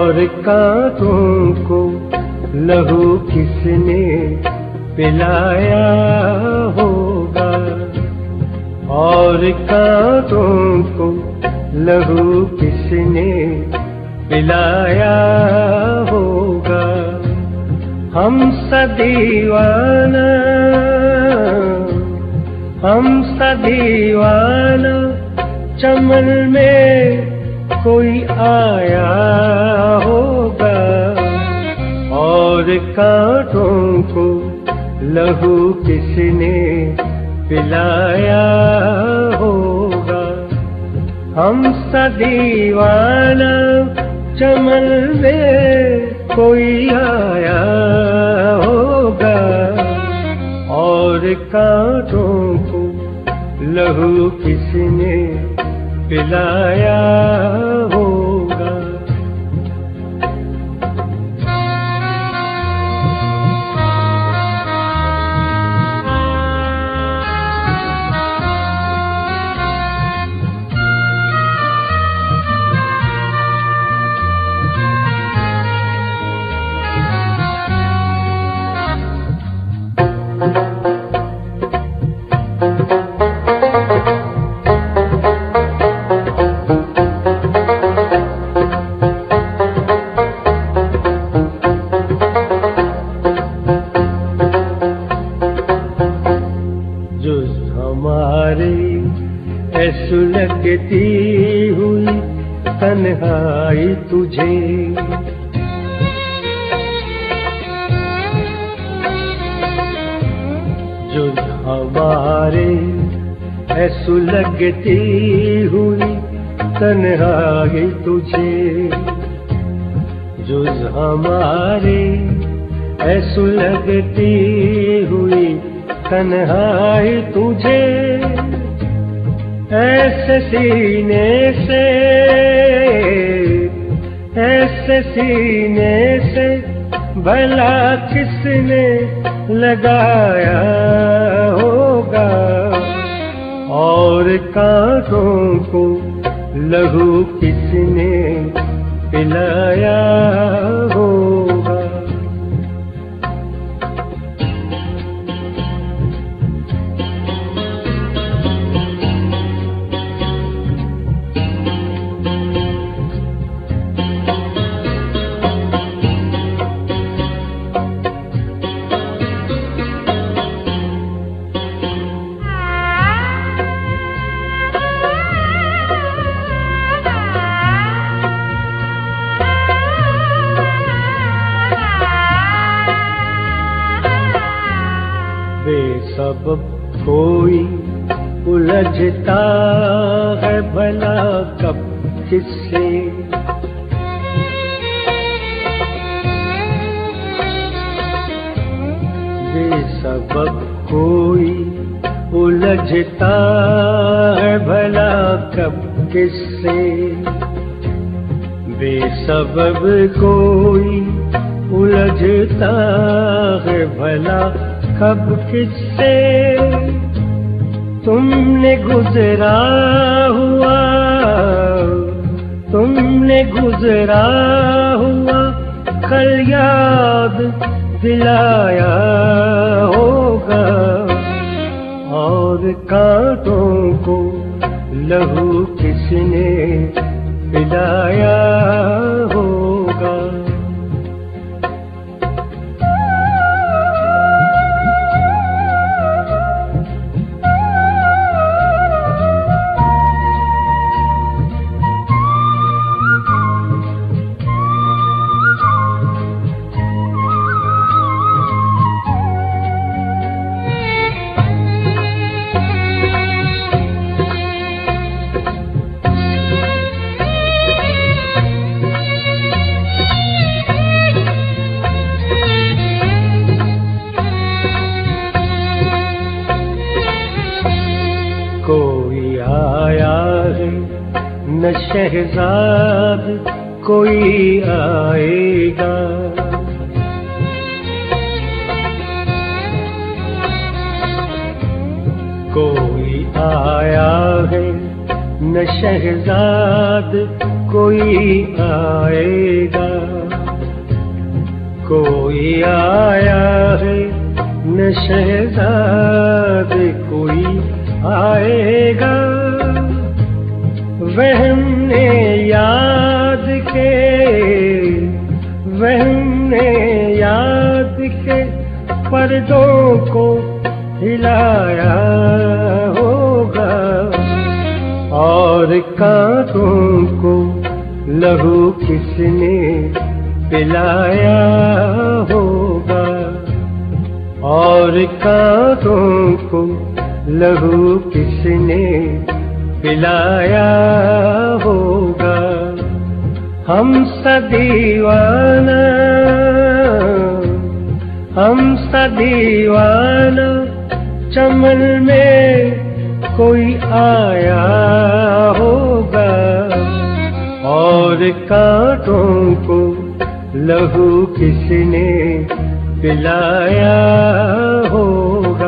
और कांटों को लहू किसने पिलाया होगा, और कांटों को लहू किसने पिलाया होगा। हम सा दीवाना चमन में कोई आया होगा, और कांटों को लहू किसने पिलाया होगा। हम सा दीवाना चमन में कोई आया होगा, और कांटों को लहू किसने पिलाया होगा। सुलगती हुई तन्हाई तुझे, जो हमारे है सुलगती हुई तन्हाई तुझे, जो हमारे है सुलगती हुई तन्हाई तुझे। ऐसे सीने से भला किसने लगाया होगा, और कांटों को लहू किसने पिलाया होगा। बेसबब कोई उलझता है भला कब किससे, बेसबब कोई उलझता है भला कब किससे, बेसबब कोई उलझता है भला कब किससे। तुमने गुजरा हुआ कल याद दिलाया होगा, और कांटों को लहू किसने पिलाया होगा। कोई आया है न शहजाद कोई आएगा, कोई आया है न शहजाद कोई आएगा, कोई आया है न शहजाद कोई आएगा। वहम ने याद के, वहम ने याद के पर्दों को हिलाया होगा और कांटों को लहू किसने पिलाया होगा और कांटों को लहू किसने पिलाया होगा। हम सा दीवाना, हम सा दीवाना चमन में कोई आया होगा और कांटों को लहू किसने पिलाया होगा।